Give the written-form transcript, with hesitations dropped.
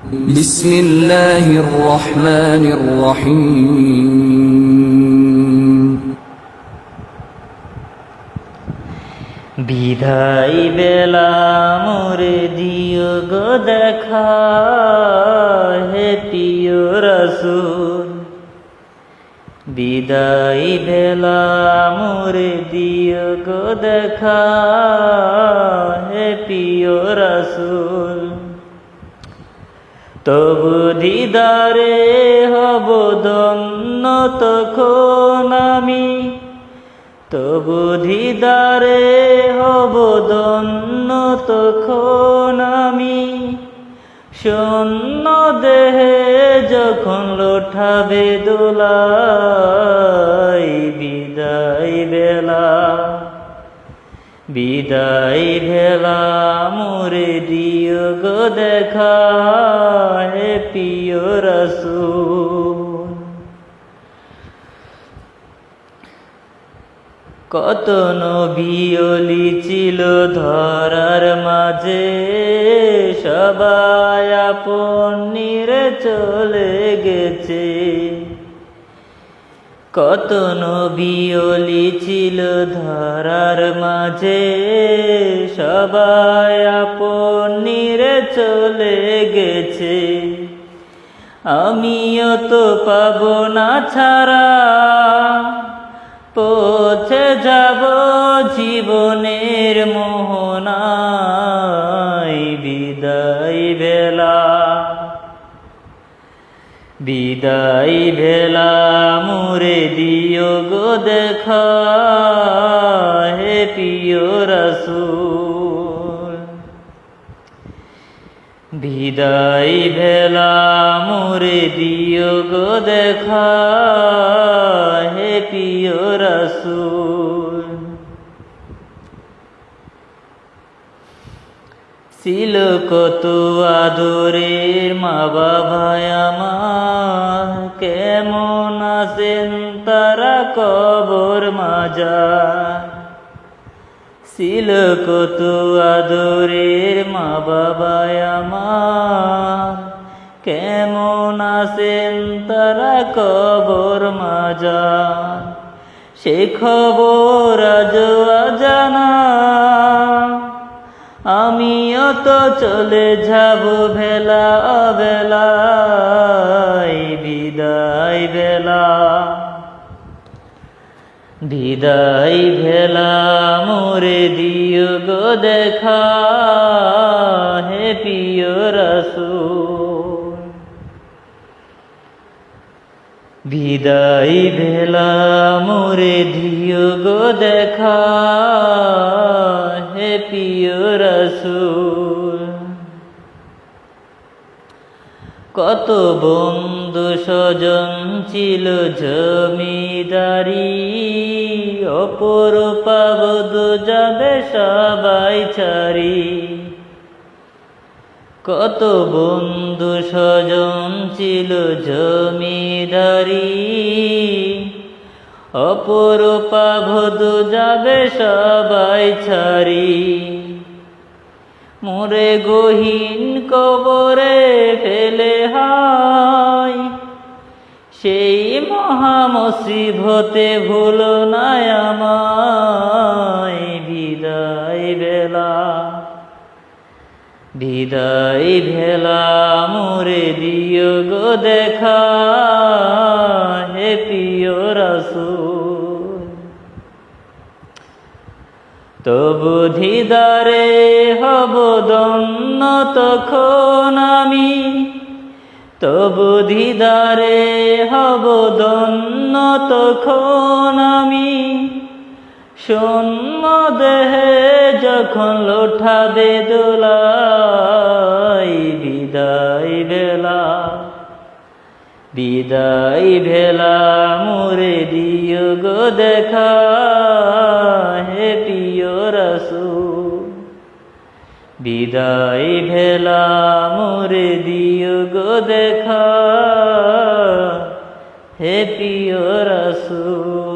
بسم الله الرحمن الرحيم বিধাই বেলা মোরে দিও গো দেখা হে প্রিয় রাসূল বিদাই বেলা মোরে দিও গো দেখা হে প্রিয় রাসূল তবু দিদারে হব ধন্য তখন আমি তবু দিদারে হব ধন্য তখন আমি শূন্য দেহে যখন লোটাবে দোলাই বিদায় ভেলা মোরে দিও গো দেখা হে প্রিয় রাসূল কত নবী ওলি ছিল ধরার মাঝে সবাই আপন নিরে চলে গেছে কত নবী ওলি ছিল ধরার মাঝে সবাই আপন নিরে চলে গেছে আমিও তো পাবো না ছাড়া পৌঁছে যাব জীবনের মোহনায় বিদায় ভেলা মোরে দিও গো দেখা হে প্রিয় রাসূল বিদায় ভেলা মোরে দিও গো দেখা হে প্রিয় রাসূল ছিল কত আদরের মা বাবা আমার কেমন আছেন তারা কবর মাজার ছিল কত আদরের মা বাবা আমার কেমন আছেন তারা কবর মাজার সে খবর আজও অজানা আমিও তো চলে যাব ভেলা অবেলায় বিদায় ভেলা মোরে দিও গো দেখা হে প্রিয় রাসূল বিদায় ভেলা মোরে দিও গো দেখা হে প্রিয় রাসূল কত বন্ধু স্বজন ছিল জমিদারি অপরূপা বধূ যাবে সবাই ছাড়ি কত বন্ধু স্বজন ছিল জমিদারি অপরূপা বধূ যাবে সবাই ছাড়ি মোরে গহীন কবরে ফেলে হয় সেই মহা মুসিবতে ভুলো না আমায় বিদায় ভেলা মোরে দিও গো দেখা হে প্রিয় রাসূল তবু দিদারে হব ধন্য তখন আমি তবু দিদারে হব ধন্য তখন আমি শূন্য দেহে যখন লোটাবে দোলাই বিদায় ভেলা মোরে দিও গো দেখা হে প্রিয় রাসূল বিদায় ভেলা মোরে দিও গো দেখা হে প্রিয় রাসূল।